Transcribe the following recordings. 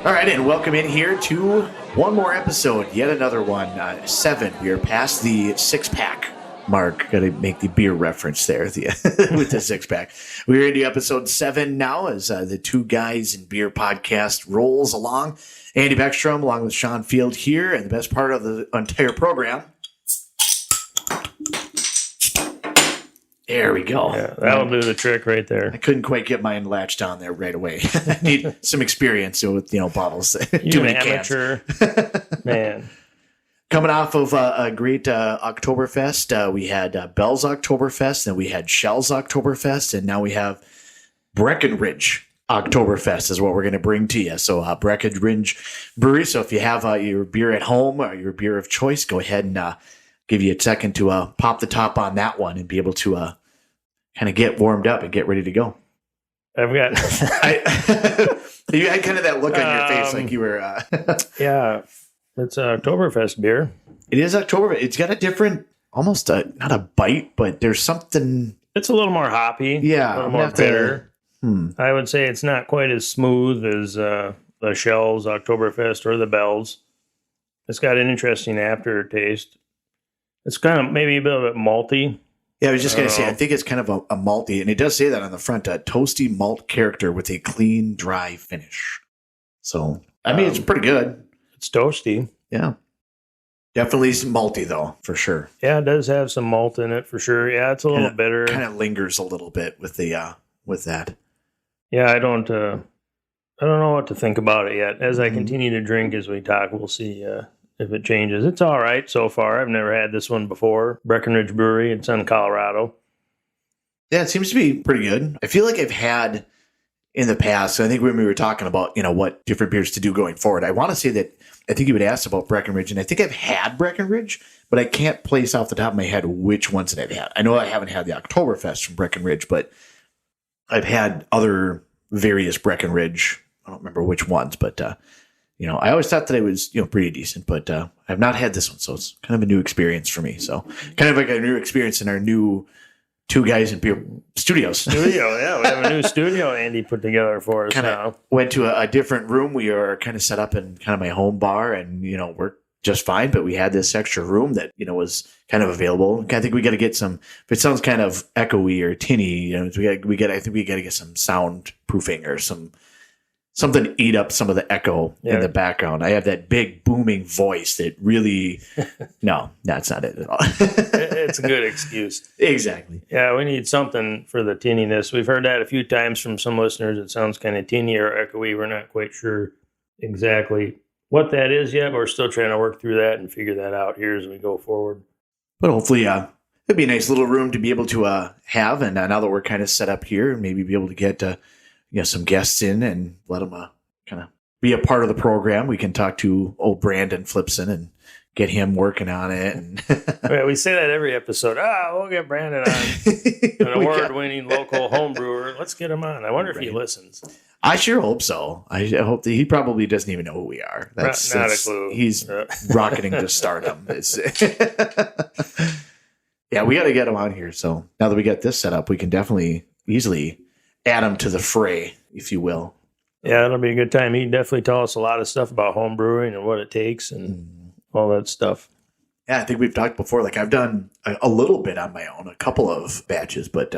All right, and welcome in here to one more episode, yet another one, 7. We are past the 6-pack mark. Got to make the beer reference there with the 6-pack. We're into episode 7 now as the Two Guys in Beer podcast rolls along. Andy Beckstrom along with Sean Field here, and the best part of the entire program. There we go. Yeah, that'll do the trick right there. I couldn't quite get mine latched on there right away. I need some experience with, bottles. You're an amateur. Man. Coming off of a great Oktoberfest, we had Bell's Oktoberfest, then we had Shell's Oktoberfest, and now we have Breckenridge Oktoberfest is what we're going to bring to you. So Breckenridge Brewery. So if you have your beer at home or your beer of choice, go ahead and give you a second to pop the top on that one and be able to kind of get warmed up and get ready to go. I've got... You had kind of that look on your face like you were... Yeah, it's Oktoberfest beer. It is Oktoberfest. It's got a different, almost not a bite, but there's something... It's a little more hoppy. Yeah. A little more bitter. I would say it's not quite as smooth as the Shell's Oktoberfest or the Bell's. It's got an interesting aftertaste. It's kind of maybe a bit malty. Yeah, I was just going to say, I think it's kind of a malty, and it does say that on the front, a toasty malt character with a clean, dry finish. So, I mean, it's pretty good. It's toasty. Yeah. Definitely some malty, though, for sure. Yeah, it does have some malt in it, for sure. Yeah, it's a little bitter. Kind of lingers a little bit with the with that. Yeah, I don't know what to think about it yet. As I continue to drink as we talk, we'll see if it changes. It's all right so far. I've never had this one before. Breckenridge Brewery. It's in Colorado. Yeah, it seems to be pretty good. I feel like I've had in the past, so I think when we were talking about, what different beers to do going forward, I want to say that I think you would ask about Breckenridge, and I think I've had Breckenridge, but I can't place off the top of my head which ones that I've had. I know I haven't had the Oktoberfest from Breckenridge, but I've had other various Breckenridge. I don't remember which ones, but I always thought that it was, pretty decent, but I've not had this one, so it's kind of a new experience for me. So kind of like a new experience in our new Two Guys in Beer studios. Yeah. We have a new studio Andy put together for us now. Went to a different room. We are kind of set up in kind of my home bar and, worked just fine, but we had this extra room that, was kind of available. I think we got to get some, if it sounds kind of echoey or tinny, I think we got to get some soundproofing or something to eat up some of the echo in the background. I have that big booming voice that really, no, that's not it at all. It's a good excuse. Exactly. Yeah, we need something for the tinniness. We've heard that a few times from some listeners. It sounds kind of tinny or echoey. We're not quite sure exactly what that is yet. We're still trying to work through that and figure that out here as we go forward. But hopefully, it'd be a nice little room to be able to have. And now that we're kind of set up here, maybe be able to get some guests in and let them kind of be a part of the program. We can talk to old Brandon Phlipson and get him working on it. And yeah, we say that every episode. We'll get Brandon on, an award-winning local home brewer. Let's get him on. I wonder if he listens. I sure hope so. I hope that he probably doesn't even know who we are. That's not a clue. He's rocketing to stardom. Yeah, we got to get him on here. So now that we got this set up, we can definitely easily add him to the fray, if you will. Yeah, it'll be a good time. He'd definitely tell us a lot of stuff about home brewing and what it takes and all that stuff. Yeah, I think we've talked before. Like I've done a little bit on my own, a couple of batches, but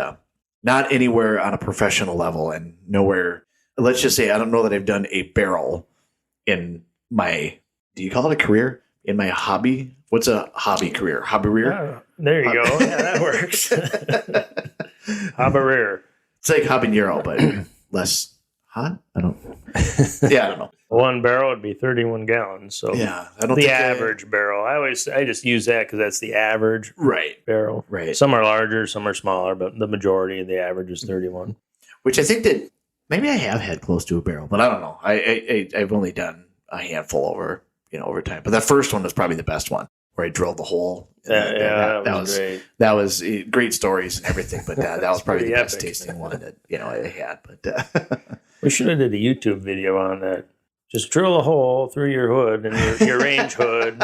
not anywhere on a professional level and nowhere. Let's just say I don't know that I've done a barrel in my, do you call it a career? In my hobby? What's a hobby career? Hobby rear? Oh, there you go. Yeah, that works. Hobby rear. It's like habanero, but less hot. I don't know. One barrel would be 31 gallons. So yeah, I don't the average barrel. I just use that because that's the average barrel. Right. Some are larger, some are smaller, but the majority of the average is 31. Which I think that maybe I have had close to a barrel, but I don't know. I've only done a handful over time. But that first one was probably the best one, where I drilled the hole. That was great. That was great stories and everything, but that was probably the best tasting one that I had. But we should have did a YouTube video on that. Just drill a hole through your hood and your range hood,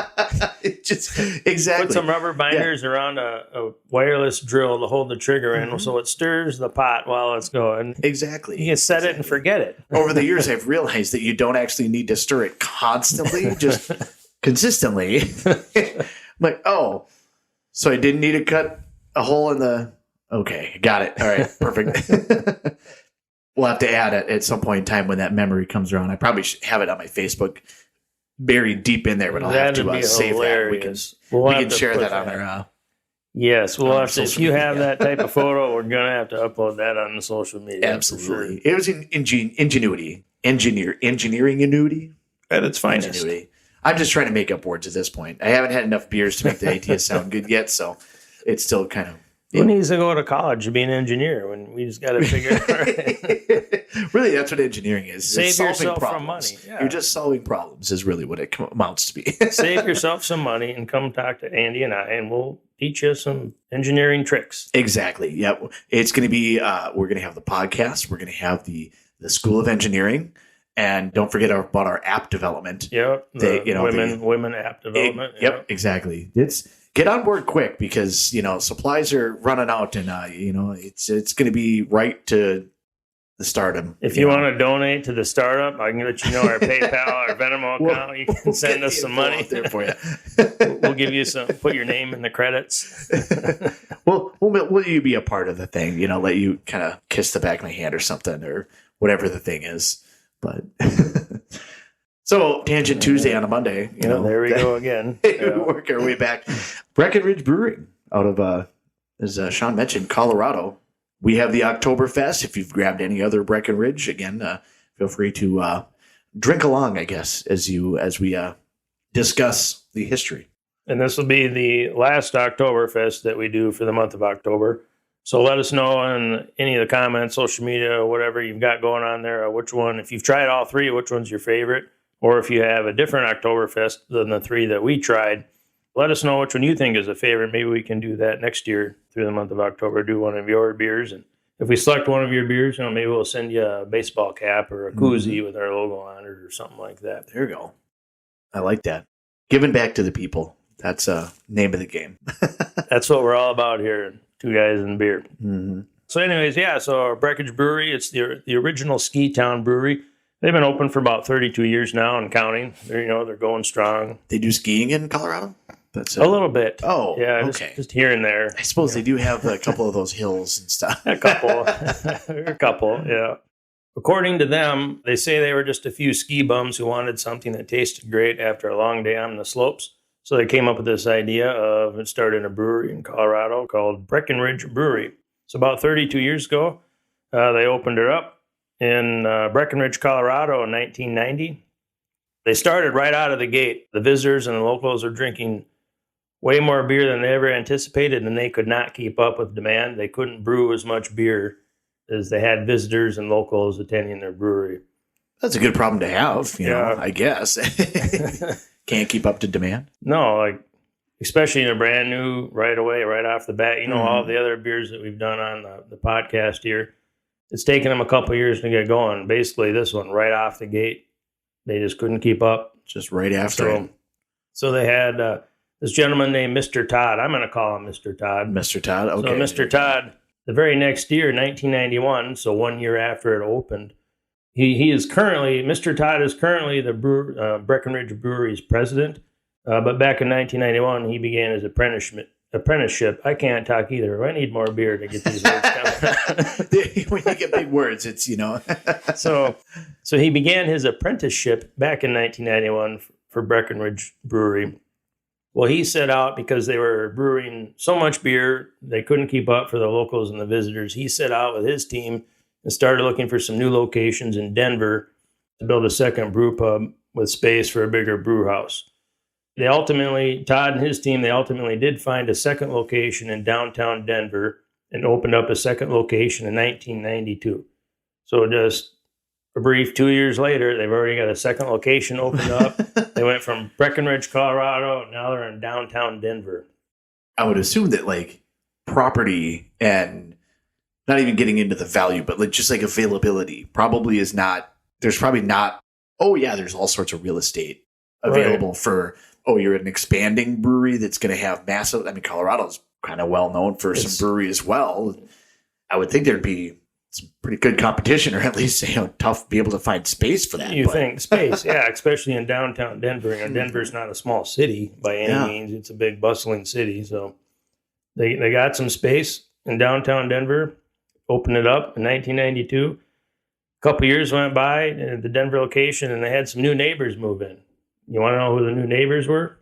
Just exactly. Put some rubber binders around a wireless drill to hold the trigger in, so it stirs the pot while it's going. Exactly. You can set it and forget it. Over the years, I've realized that you don't actually need to stir it constantly, just consistently. I'm like, oh, so I didn't need to cut a hole in the. Okay, got it. All right, perfect. We'll have to add it at some point in time when that memory comes around. I probably should have it on my Facebook, buried deep in there, but I'll have to save that. We can share that on our. Yes, we'll have to. If you have that type of photo, we're gonna have to upload that on the social media. Absolutely, it was ingenuity, engineering ingenuity at its finest. Ingenuity. I'm just trying to make up words at this point. I haven't had enough beers to make the idea sound good yet, so it's still kind of. Who needs to go to college to be an engineer when we just got to figure it out? Really, that's what engineering is. Save yourself from money. Yeah. You're just solving problems is really what it amounts to be. Save yourself some money and come talk to Andy and I, and we'll teach you some engineering tricks. Exactly. Yep. It's going to be, we're going to have the podcast. We're going to have the School of Engineering. And don't forget about our app development. Yep. Women app development. Yep. Exactly. Get on board quick because, supplies are running out and, it's going to be right to the stardom. If you want to donate to the startup, I can let you know our PayPal, our Venmo account. You can send us some money. Out there for you. We'll give you some, put your name in the credits. Will you be a part of the thing? Let you kind of kiss the back of my hand or something or whatever the thing is. But so Tangent Tuesday on a Monday, there we go again. We work our way back. Breckenridge Brewery out of, as Sean mentioned, Colorado. We have the Oktoberfest. If you've grabbed any other Breckenridge, again, feel free to drink along, I guess, as we discuss the history. And this will be the last Oktoberfest that we do for the month of October. So let us know in any of the comments, social media, whatever you've got going on there, which one, if you've tried all three, which one's your favorite? Or if you have a different Oktoberfest than the three that we tried, let us know which one you think is a favorite. Maybe we can do that next year through the month of October, do one of your beers. And if we select one of your beers, maybe we'll send you a baseball cap or a koozie with our logo on it or something like that. There you go. I like that. Giving back to the people. That's name of the game. That's what we're all about here. Two guys and beer. Mm-hmm. So anyways, so Breckenridge Brewery, it's the original ski town brewery. They've been open for about 32 years now and counting. They're going strong. They do skiing in Colorado? That's a little bit. Oh, yeah, okay. Just here and there. I suppose they do have a couple of those hills and stuff. A couple, yeah. According to them, they say they were just a few ski bums who wanted something that tasted great after a long day on the slopes. So they came up with this idea of starting a brewery in Colorado called Breckenridge Brewery. So about 32 years ago, they opened it up in Breckenridge, Colorado in 1990. They started right out of the gate. The visitors and the locals are drinking way more beer than they ever anticipated, and they could not keep up with demand. They couldn't brew as much beer as they had visitors and locals attending their brewery. That's a good problem to have, I guess. Can't keep up to demand. No, especially in a brand new right away, right off the bat. All the other beers that we've done on the podcast here, it's taken them a couple of years to get going. Basically, this one right off the gate, they just couldn't keep up. Just right after it. So they had this gentleman named Mr. Todd. I'm going to call him Mr. Todd. Mr. Todd, okay. So Mr. Todd, the very next year, 1991, so 1 year after it opened, Mr. Todd is currently the Breckenridge Brewery's president, but back in 1991, he began his apprenticeship. I can't talk either. I need more beer to get these words down. When you get big words, it's, So he began his apprenticeship back in 1991 for Breckenridge Brewery. Well, he set out because they were brewing so much beer, they couldn't keep up for the locals and the visitors. He set out with his team and started looking for some new locations in Denver to build a second brew pub with space for a bigger brew house. Todd and his team, they ultimately did find a second location in downtown Denver and opened up a second location in 1992. So just a brief 2 years later, they've already got a second location opened up. They went from Breckenridge, Colorado, now they're in downtown Denver. I would assume that property and not even getting into the value, but just availability probably is not, there's probably not, there's all sorts of real estate available for oh, you're an expanding brewery that's going to have massive. I mean, Colorado's kind of well known for some brewery as well. I would think there'd be some pretty good competition, or at least tough to be able to find space for that. You think space, yeah, especially in downtown Denver. Denver's not a small city by any means; it's a big, bustling city. So they got some space in downtown Denver. Opened it up in 1992. A couple years went by at the Denver location, and they had some new neighbors move in. You want to know who the new neighbors were?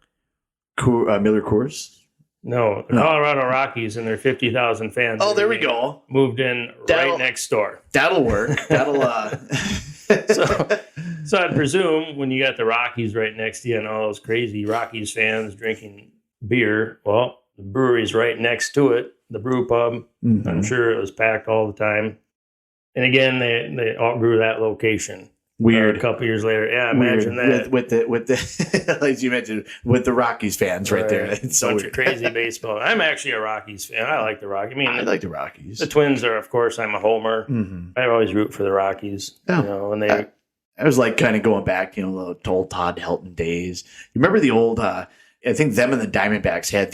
Miller Coors. No, the Colorado Rockies and their 50,000 fans. Oh, there we go. Moved in right next door. That'll work. That'll. So I'd presume when you got the Rockies right next to you and all those crazy Rockies fans drinking beer, well, the brewery's right next to it, the brew pub. Mm-hmm. I'm sure it was packed all the time. And again, they outgrew that location. Weird. A couple years later, yeah, imagine that with the like you mentioned with the Rockies fans right there. It's so bunch weird. Of crazy baseball. I'm actually a Rockies fan. I like the Rockies. I mean, I like the Rockies. The Twins are, of course, I'm a homer. Mm-hmm. I always root for the Rockies. Oh. And they. I was like kind of going back, the old Todd Helton days. You remember the old? I think them and the Diamondbacks had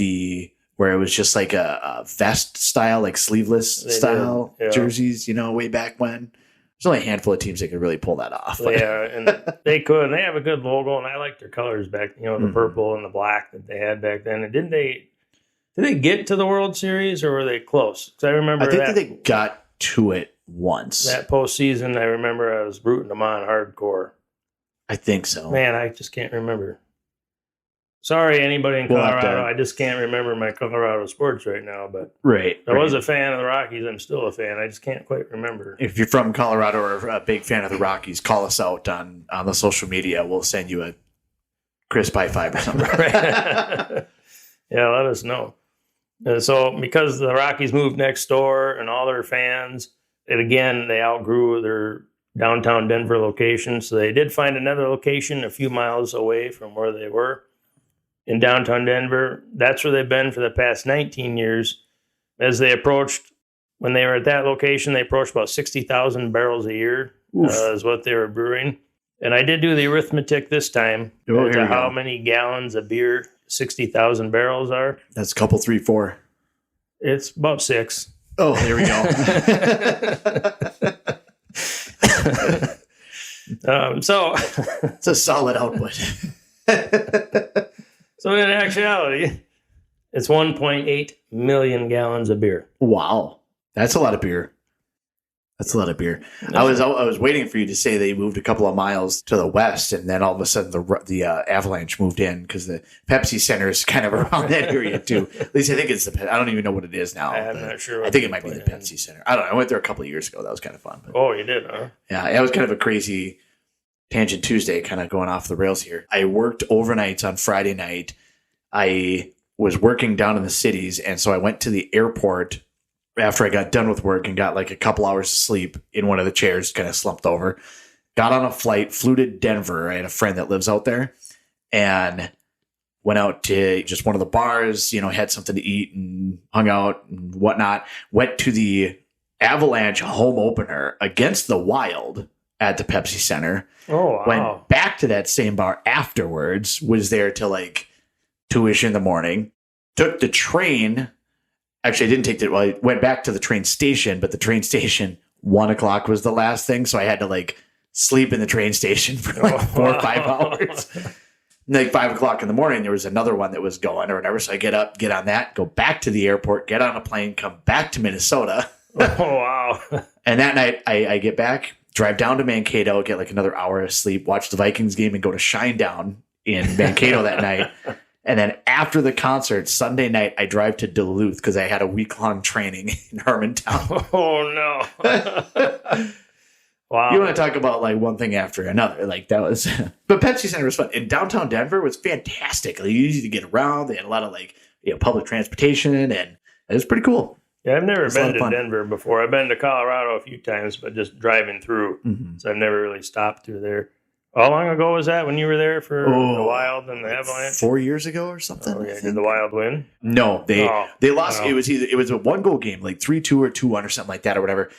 where it was just like a vest style, like sleeveless style jerseys. Way back when. There's only a handful of teams that could really pull that off. Yeah, and they could. And they have a good logo, and I like their colors back. The purple and the black that they had back then. And did they get to the World Series, or were they close? Because I remember I think that they got to it once. That postseason, I remember I was rooting them on hardcore. I think so. Man, I just can't remember. Sorry, anybody in Colorado. I just can't remember my Colorado sports right now. But I was a fan of the Rockies. I'm still a fan. I just can't quite remember. If you're from Colorado or a big fan of the Rockies, call us out on the social media. We'll send you a crisp high five or something. Yeah, let us know. So because the Rockies moved next door and all their fans, and again, they outgrew their downtown Denver location. So they did find another location a few miles away from where they were. In downtown Denver. That's where they've been for the past 19 years. When they were at that location, they approached about 60,000 barrels a year is what they were brewing. And I did do the arithmetic this time as to how many gallons of beer 60,000 barrels are. That's a couple, 3, 4. It's about 6. Oh, there we go. So it's a solid output. So in actuality, it's 1.8 million gallons of beer. Wow. That's a lot of beer. I was waiting for you to say they moved a couple of miles to the west, and then all of a sudden the Avalanche moved in because the Pepsi Center is kind of around that area too. At least I think it's I don't even know what it is now. I'm not sure. I think it might be the Pepsi Center. I don't know. I went there a couple of years ago. That was kind of fun. But, oh, you did, huh? Yeah, it was kind of a crazy Tangent Tuesday, kind of going off the rails here. I worked overnights on Friday night. I was working down in the cities, and so I went to the airport after I got done with work and got like a couple hours of sleep in one of the chairs, kind of slumped over. Got on a flight, flew to Denver. I had a friend that lives out there, and went out to just one of the bars, had something to eat and hung out and whatnot. Went to the Avalanche home opener against the Wild at the Pepsi Center. Oh, wow. Went back to that same bar afterwards, was there till like 2-ish in the morning. Took the train. Actually, I didn't take I went back to the train station, but the train station, 1 o'clock was the last thing. So I had to like sleep in the train station for like 4 or 5 hours. And like 5 o'clock in the morning, there was another one that was going or whatever. So I get up, get on that, go back to the airport, get on a plane, come back to Minnesota. Oh, wow. And that night I get back, drive down to Mankato, get like another hour of sleep, watch the Vikings game, and go to Shinedown in Mankato that night. And then after the concert, Sunday night, I drive to Duluth because I had a week-long training in Hermantown. Oh, no. Wow. You want to talk about like one thing after another. Like that was, but Pepsi Center was fun. And downtown Denver was fantastic. Like, easy to get around. They had a lot of like, public transportation, and it was pretty cool. Yeah, I've never been to Denver before. I've been to Colorado a few times, but just driving through. Mm-hmm. So I've never really stopped through there. How long ago was that when you were there for the Wild and the Avalanche? 4 years ago or something. Oh, yeah. Did the Wild win? No, they lost. Wow. It was a 1-goal game, like 3-2 or 2-1 or something like that or whatever.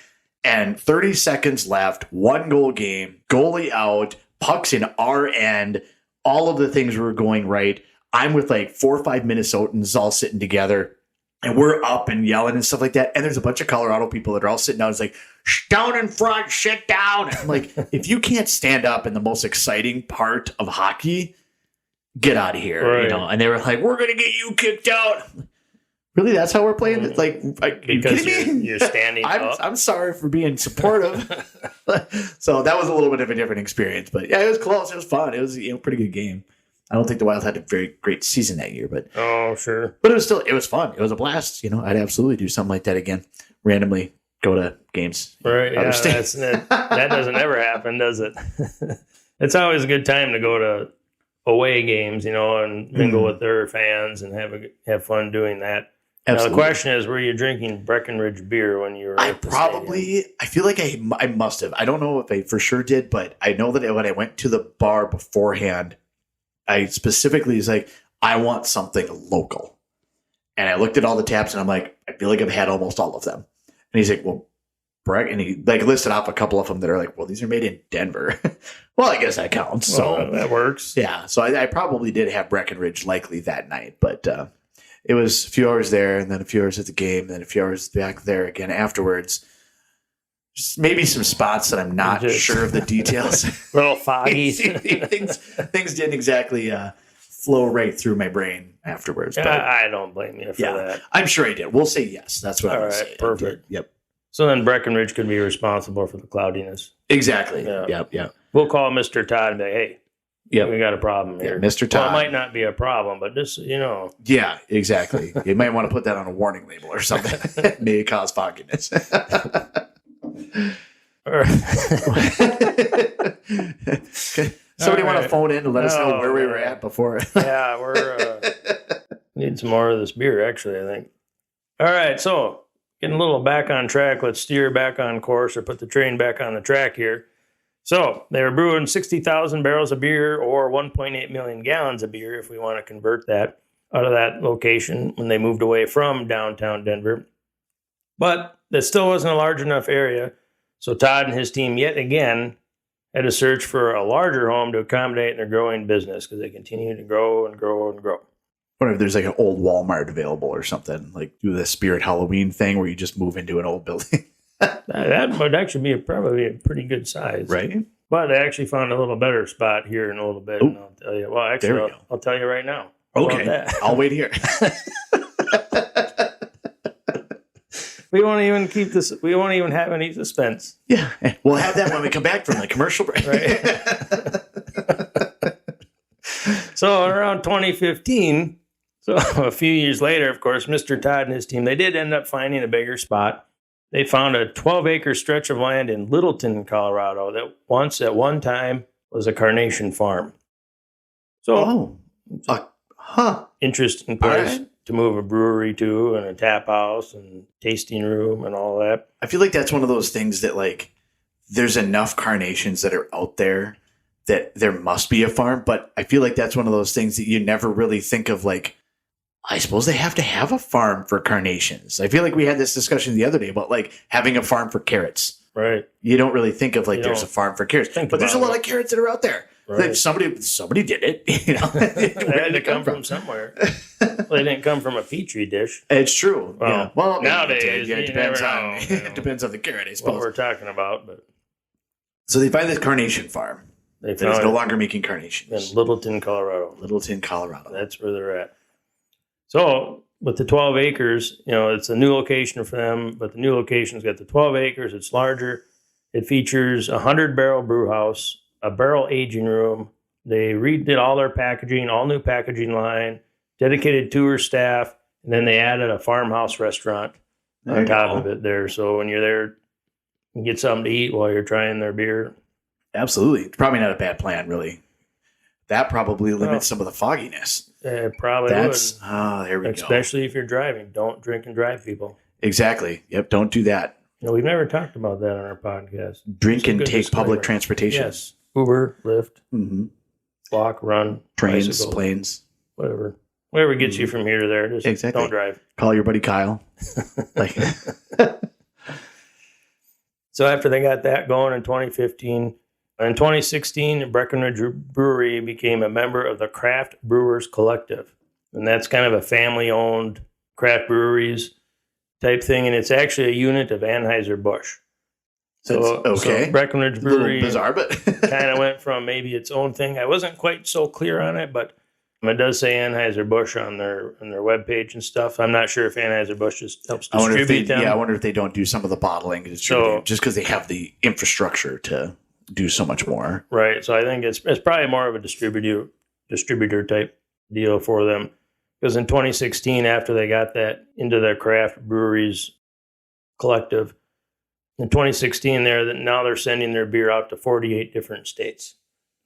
And 30 seconds left, 1-goal game, goalie out, pucks in our end. All of the things were going right. I'm with like 4 or 5 Minnesotans all sitting together. And we're up and yelling and stuff like that. And there's a bunch of Colorado people that are all sitting down. It's like, down in front, sit down. And I'm like, if you can't stand up in the most exciting part of hockey, get out of here. Right. You know? And they were like, we're going to get you kicked out. Really? That's how we're playing? Like, because you're standing up. I'm sorry for being supportive. So that was a little bit of a different experience. But yeah, it was close. It was fun. It was a pretty good game. I don't think the Wild had a very great season that year, but sure. But it was fun. It was a blast. I'd absolutely do something like that again. Randomly go to games. Right. Yeah, that doesn't ever happen, does it? It's always a good time to go to away games, and mingle with their fans and have fun doing that. Now, the question is, were you drinking Breckenridge beer when you were at the stadium? I feel like I must have. I don't know if I for sure did, but I know that when I went to the bar beforehand, I specifically was like, I want something local. And I looked at all the taps and I'm like, I feel like I've had almost all of them. And he's like, well, Breck, and he like listed off a couple of them that are like, well, these are made in Denver. Well, I guess that counts. So that works. Yeah. So I probably did have Breckenridge likely that night, but it was a few hours there and then a few hours at the game and then a few hours back there again afterwards. Just maybe some spots that I'm not sure of the details. A little foggy. things didn't exactly flow right through my brain afterwards. But I don't blame you for that. I'm sure I did. We'll say yes. That's what I'm going to say. Perfect. Yep. So then Breckenridge could be responsible for the cloudiness. Exactly. Yeah. Yep. We'll call Mr. Todd and be like, hey, we got a problem here. Yeah, Mr. Todd. Well, it might not be a problem, but just, Yeah, exactly. You might want to put that on a warning label or something. It may cause fogginess. Somebody want to phone in to let us know where we were at before? Yeah, we're need some more of this beer, actually, I think. All right, so getting a little back on track. Let's steer back on course or put the train back on the track here. So they were brewing 60,000 barrels of beer or 1.8 million gallons of beer, if we want to convert that, out of that location when they moved away from downtown Denver. But that still wasn't a large enough area. So Todd and his team yet again had to search for a larger home to accommodate their growing business because they continue to grow and grow and grow. I wonder if there's like an old Walmart available or something, like do the Spirit Halloween thing where you just move into an old building. That would actually be probably a pretty good size. Right. But they actually found a little better spot here in a little bit. And I'll tell you. Well, actually, I'll tell you right now. Okay. I'll wait here. We won't even keep this. We won't even have any suspense. Yeah. We'll have that when we come back from the commercial break. Right. So around 2015, so a few years later, of course, Mr. Todd and his team, they did end up finding a bigger spot. They found a 12-acre stretch of land in Littleton, Colorado, that at one time, was a carnation farm. So, interesting place to move a brewery to, and a tap house and tasting room and all that. I feel like that's one of those things that, like, there's enough carnations that are out there that there must be a farm, but I feel like that's one of those things that you never really think of, like, I suppose they have to have a farm for carnations. I feel like we had this discussion the other day about like having a farm for carrots. Right. You don't really think of like there's a farm for carrots, but there's a lot of carrots that are out there. Right. Like somebody did it. They had to come from somewhere. Well, they didn't come from a petri dish. It's true. Well, yeah. Well, nowadays it depends on it depends on the carrot, I suppose. What we're talking about, but so they find this carnation farm. That is no longer making carnations in Littleton, Colorado. That's where they're at. So with the 12 acres, it's a new location for them, but the new location's got the 12 acres. It's larger. It features a 100-barrel brew house, a barrel aging room. They redid all their packaging, all new packaging line, dedicated tour staff, and then they added a farmhouse restaurant on top of it there. So when you're there, you get something to eat while you're trying their beer. Absolutely. It's probably not a bad plan, really. That probably limits some of the fogginess. It probably would. There we go. Especially if you're driving. Don't drink and drive, people. Exactly. Yep. Don't do that. We've never talked about that on our podcast. Drink and take public transportation. Yes. Uber, Lyft, walk, run, trains, bicycle, planes, whatever. Whatever gets you from here to there. Just don't drive. Call your buddy Kyle. So after they got that going in 2015, In 2016, Breckenridge Brewery became a member of the Craft Brewers Collective. And that's kind of a family-owned craft breweries type thing. And it's actually a unit of Anheuser-Busch. So Breckenridge Brewery, a little bizarre, but kind of went from maybe its own thing. I wasn't quite so clear on it, but it does say Anheuser-Busch on their webpage and stuff. I'm not sure if Anheuser-Busch just helps distribute them. Yeah, I wonder if they don't do some of the bottling and distributing just because they have the infrastructure to do so much more. Right. So I think it's probably more of a distributor type deal for them. Because in 2016, after they got that into their craft breweries collective, in 2016, now they're sending their beer out to 48 different states.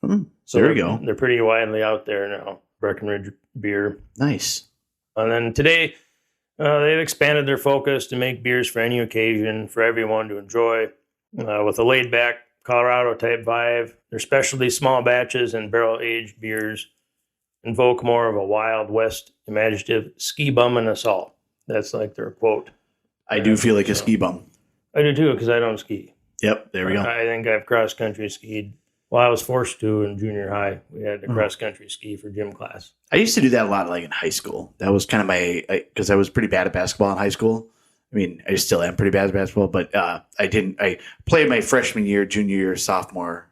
So there you go. They're pretty widely out there now, Breckenridge beer. Nice. And then today, they've expanded their focus to make beers for any occasion, for everyone to enjoy, with a laid-back Colorado type vibe. Their specialty small batches and barrel-aged beers invoke more of a Wild West imaginative ski bum and assault. That's like their quote. I do feel like a ski bum. I do too, because I don't ski. Yep, there we go. I think I've cross-country skied. Well, I was forced to in junior high. We had to cross-country ski for gym class. I used to do that a lot like in high school. That was kind of because I was pretty bad at basketball in high school. I mean, I still am pretty bad at basketball, but I played my freshman year, junior year, sophomore,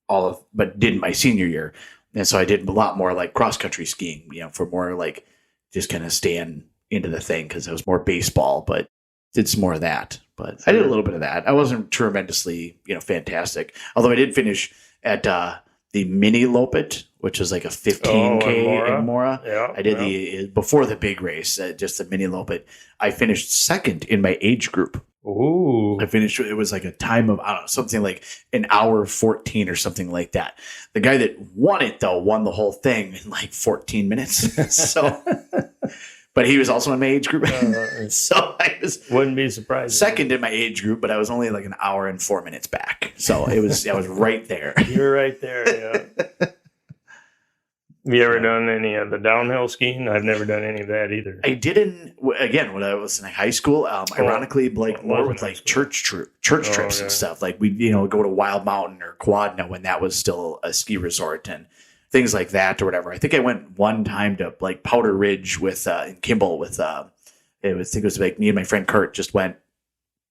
but didn't my senior year. And so I did a lot more like cross-country skiing, for more like just kind of staying into the thing because it was more baseball, but did some more of that. But I did a little bit of that. I wasn't tremendously, fantastic. Although I did finish at the mini Lopet, which is like a 15K in Mora. Yeah, I did before the big race, just the mini Lopet. I finished second in my age group. Ooh. I finished, it was like a time of, I don't know, something like an hour 14 or something like that. The guy that won it, though, won the whole thing in like 14 minutes. So, but he was also in my age group. So I wouldn't be surprised. Second in my age group, but I was only like an hour and 4 minutes back. So I was right there. You were right there, yeah. Have you ever done any of the downhill skiing? I've never done any of that either. I didn't, again, when I was in high school, ironically, like more with like church trips and stuff. Like we'd, go to Wild Mountain or Quadna when that was still a ski resort and things like that or whatever. I think I went one time to like Powder Ridge with in Kimball with I think it was like me and my friend Kurt just went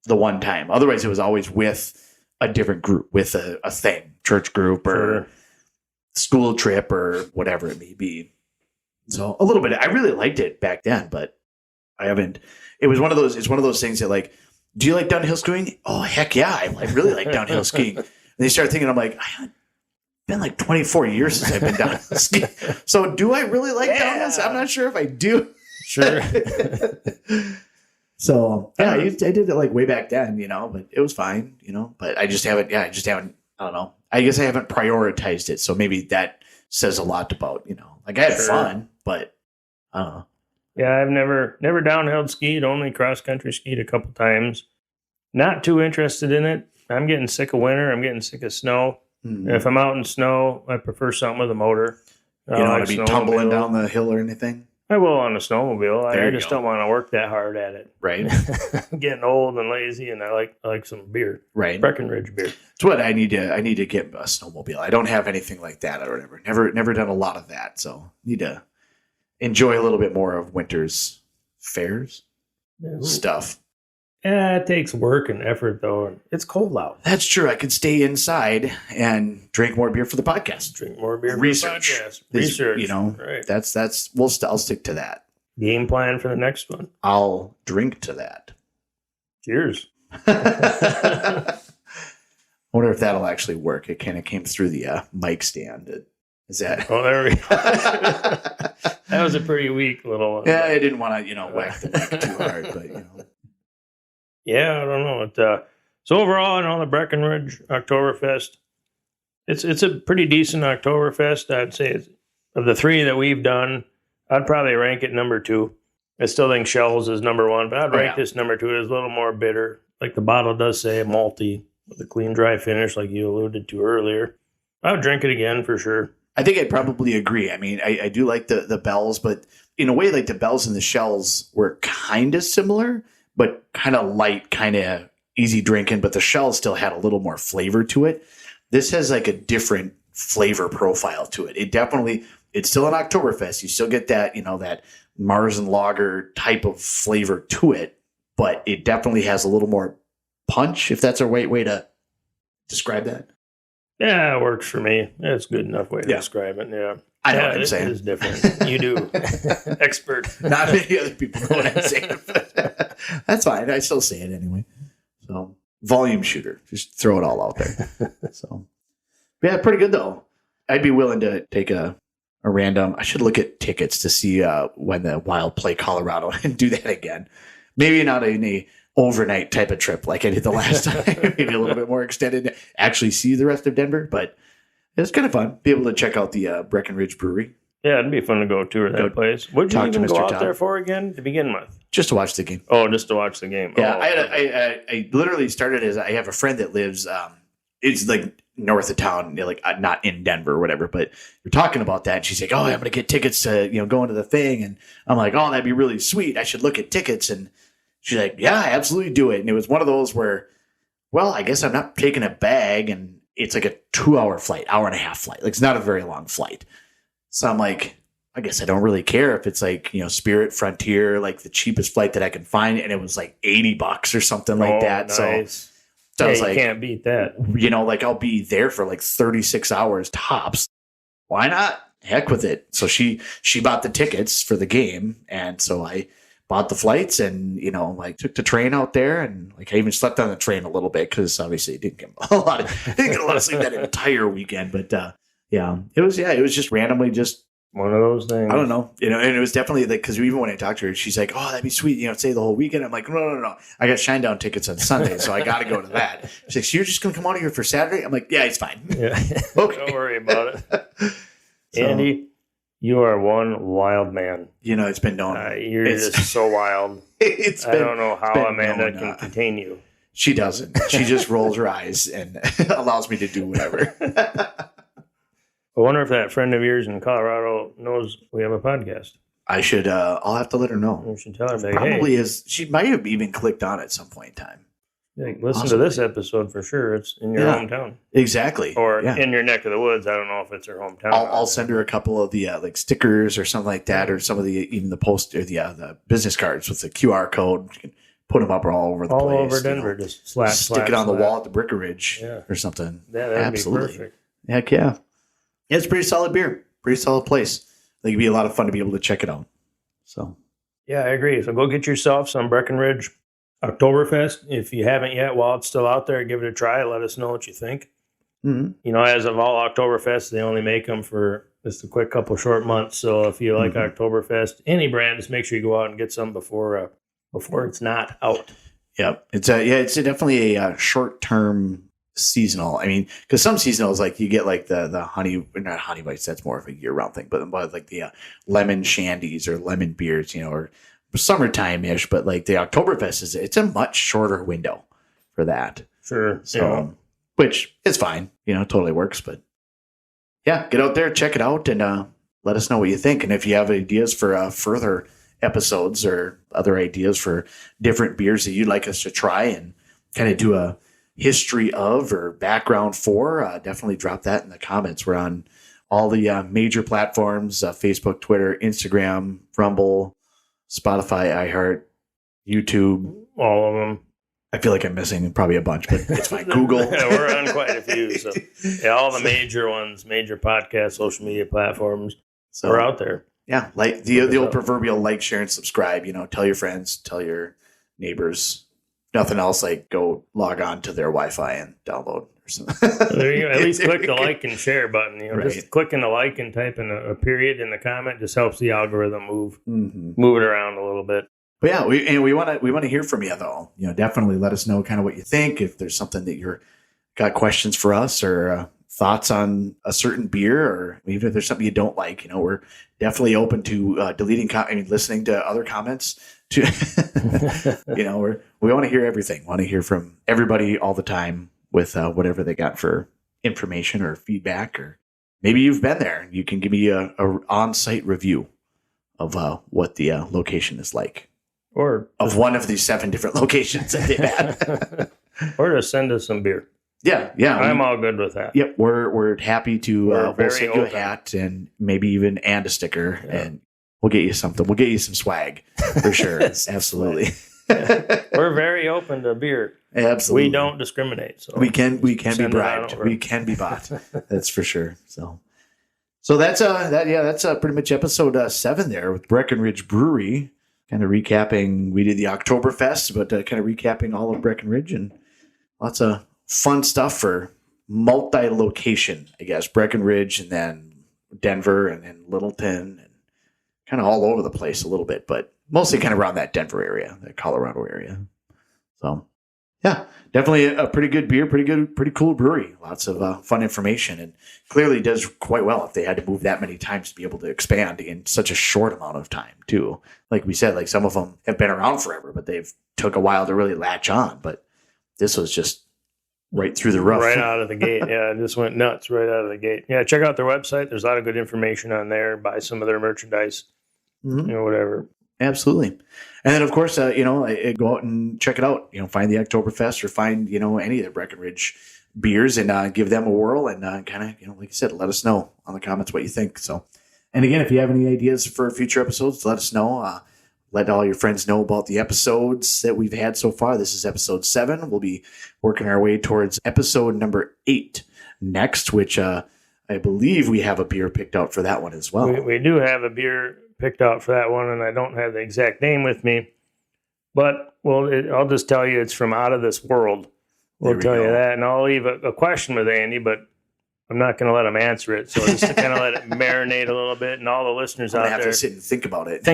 the one time. Otherwise, it was always with a different group, with a thing, church group or school trip or whatever it may be. So a little bit. I really liked it back then, but I haven't. It was one of those. It's one of those things that like, do you like downhill skiing? Oh heck yeah, I really like downhill skiing. And you start thinking, I'm like, I haven't been like 24 years since I've been downhill skiing. So do I really like downhill? I'm not sure if I do. Sure. So yeah, I did it like way back then, but it was fine, But I just haven't. Yeah, I just haven't. I don't know. I guess I haven't prioritized it, so maybe that says a lot about Like I had fun, but I don't know. Yeah, I've never downhill skied. Only cross country skied a couple times. Not too interested in it. I'm getting sick of winter. I'm getting sick of snow. Mm-hmm. If I'm out in snow, I prefer something with a motor. You don't want to be tumbling down the hill or anything? I will on a snowmobile. I just don't want to work that hard at it. Right. I'm getting old and lazy, and I like some beer. Right. Breckenridge beer. It's what I need to get a snowmobile. I don't have anything like that or whatever. Never done a lot of that, so need to enjoy a little bit more of winter's fairs stuff. Yeah, it takes work and effort though, and it's cold out. That's true. I could stay inside and drink more beer for the podcast. Drink more beer Research. for the podcast. Research. Right. That's I'll stick to that. Game plan for the next one. I'll drink to that. Cheers. I wonder if that'll actually work. It kind of came through the mic stand. Is that? Oh, there we go. That was a pretty weak little one. Yeah, I didn't want to, whack the mic too hard, but Yeah, I don't know. So overall, the Breckenridge Oktoberfest, it's a pretty decent Oktoberfest. I'd say of the three that we've done, I'd probably rank it number 2. I still think Shells is number 1, but I'd rank this number 2. It's a little more bitter. Like the bottle does say, malty with a clean, dry finish, like you alluded to earlier. I would drink it again for sure. I think I'd probably agree. I mean, I do like the bells, but in a way, like the bells and the Shells were kind of similar, but kind of light, kind of easy drinking. But the Shells still had a little more flavor to it. This has like a different flavor profile to it. It's still an Oktoberfest. You still get that, that Marzen lager type of flavor to it, but it definitely has a little more punch, if that's a right way to describe that. Yeah, it works for me. It's a good enough way to describe it. Yeah. I know what I'm saying. It is different. You do. Expert. Not many other people know what I'm saying. But that's fine. I still say it anyway. So, volume shooter. Just throw it all out there. So, yeah, pretty good though. I'd be willing to take a random. I should look at tickets to see when the Wild play Colorado and do that again. Maybe not in a overnight type of trip like I did the last time. Maybe a little bit more extended. Actually see the rest of Denver, but it's kind of fun. Be able to check out the Breckenridge Brewery. Yeah, it'd be fun to go tour that place. What did you even go out there for again to begin with? Just to watch the game. Oh, just to watch the game. Yeah, I literally started as I have a friend that lives. It's like north of town, like not in Denver or whatever. But you're talking about that, and she's like, "Oh, I'm going to get tickets to going to the thing," and I'm like, "Oh, that'd be really sweet. I should look at tickets." And she's like, "Yeah, absolutely do it." And it was one of those where, well, I guess I'm not taking a bag, and it's like a 2-hour flight, hour and a half flight. Like it's not a very long flight. So I'm like, I guess I don't really care if it's like, Spirit, Frontier, like the cheapest flight that I can find. And it was like $80 or something like that. Nice. So I was like, you can't beat that. Like I'll be there for like 36 hours tops. Why not? Heck with it. So she bought the tickets for the game. And so I bought the flights and, took the train out there, and like I even slept on the train a little bit because obviously didn't get a lot of sleep that entire weekend. But it was just randomly just one of those things. I don't know, and it was definitely like, because even when I talked to her, she's like, "Oh, that'd be sweet, stay the whole weekend." I'm like, no. I got Shinedown tickets on Sunday, so I got to go to that. She's like, "So you're just gonna come out here for Saturday?" I'm like, "Yeah, it's fine." Yeah, okay. Don't worry about it. Andy, you are one wild man. It's been known. You're just so wild. I don't know how Amanda can contain you. She doesn't. She just rolls her eyes and allows me to do whatever. I wonder if that friend of yours in Colorado knows we have a podcast. I should. I'll have to let her know. You should tell her. Probably is. She might have even clicked on at some point in time. Listen to this episode for sure. It's in your hometown. Exactly. Or in your neck of the woods. I don't know if it's her hometown. I'll send her a couple of the like stickers or something like that, or some of even the post or the business cards with the QR code. You can put them up all over the place. All over Denver. Just stick it on the wall at the Breckenridge or something. Yeah, that'd absolutely be perfect. Heck yeah. Yeah, it's a pretty solid beer. Pretty solid place. I think it'd be a lot of fun to be able to check it out. So. Yeah, I agree. So go get yourself some Breckenridge Oktoberfest. If you haven't yet, while it's still out there, give it a try. Let us know what you think. Mm-hmm. As of all Oktoberfest, they only make them for just a quick couple short months. So if you like Oktoberfest, any brand, just make sure you go out and get some before it's not out. Yep. It's definitely a short-term seasonal. I mean, because some seasonals, like you get like the honey, not honey bites, that's more of a year-round thing, but like the lemon shandies or lemon beers, or summertime-ish, but like the Oktoberfest it's a much shorter window for that. Sure. So, which is fine, totally works. But yeah, get out there, check it out, and let us know what you think. And if you have ideas for further episodes or other ideas for different beers that you'd like us to try and kind of do a history of or background for, definitely drop that in the comments. We're on all the major platforms, Facebook, Twitter, Instagram, Rumble, Spotify, iHeart, YouTube. All of them. I feel like I'm missing probably a bunch, but it's fine. Google. We're on quite a few. So all the major ones, major podcast, social media platforms, we're out there. Yeah, like the old proverbial like, share, and subscribe. Tell your friends, tell your neighbors. Nothing else, like go log on to their Wi-Fi and download or something. There you go. At least click the like and share button. Right. Just clicking the like and typing a period in the comment just helps the algorithm move it around a little bit. But yeah, we want to hear from you though. Definitely let us know kind of what you think. If there's something that you're got questions for us or thoughts on a certain beer, or even if there's something you don't like, we're definitely open to deleting. Listening to other comments. We want to hear everything. Want to hear from everybody all the time with whatever they got for information or feedback, or maybe you've been there. You can give me a on-site review of what the location is like, or of one of these 7 different locations that they've had, or just send us some beer. Yeah. I'm all good with that. Yep. We're happy to we'll send you a open. hat and maybe even a sticker, and we'll get you something. We'll get you some swag for sure. Absolutely. We're very open to beer. Absolutely. We don't discriminate. So we can be bribed. We can be bought. That's for sure. So that's pretty much episode 7 there with Breckenridge Brewery. Kind of recapping, we did the Oktoberfest, but kind of recapping all of Breckenridge and lots of fun stuff for multi-location, I guess. Breckenridge and then Denver and then Littleton and kind of all over the place a little bit, but mostly kind of around that Denver area, that Colorado area. So, yeah, definitely a pretty good beer, pretty cool brewery. Lots of fun information, and clearly does quite well if they had to move that many times to be able to expand in such a short amount of time, too. Like we said, like some of them have been around forever, but they've took a while to really latch on. But this was just right through the rough. Right out of the gate. Yeah, it just went nuts right out of the gate. Yeah, check out their website. There's a lot of good information on there. Buy some of their merchandise, whatever. Absolutely. And then, of course, go out and check it out. Find the Oktoberfest or find, any of the Breckenridge beers and give them a whirl and kind of, like I said, let us know on the comments what you think. So, and again, if you have any ideas for future episodes, let us know. Let all your friends know about the episodes that we've had so far. This is episode 7. We'll be working our way towards episode number 8 next, which I believe we have a beer picked out for that one as well. We do have a beer picked out for that one, and I don't have the exact name with me. But I'll just tell you it's from Out of This World. We'll tell you that, and I'll leave a question with Andy, but I'm not going to let him answer it. So just to kind of let it marinate a little bit, and all the listeners out there have to sit and think about it.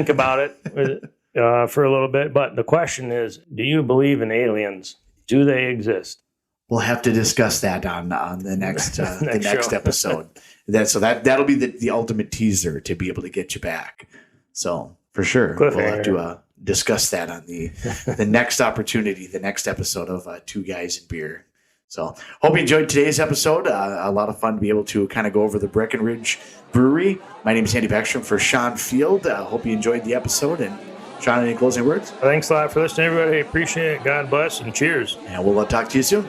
For a little bit. But the question is, do you believe in aliens? Do they exist? We'll have to discuss that on the next next episode. That'll be the ultimate teaser to be able to get you back. So for sure, we'll have to discuss that on the next opportunity, the next episode of Two Guys and Beer. So hope you enjoyed today's episode. A lot of fun to be able to kind of go over the Breckenridge Brewery. My name is Andy Beckstrom for Sean Field. Hope you enjoyed the episode. And Sean, any closing words? Thanks a lot for listening, everybody. Appreciate it. God bless and cheers. And we'll talk to you soon.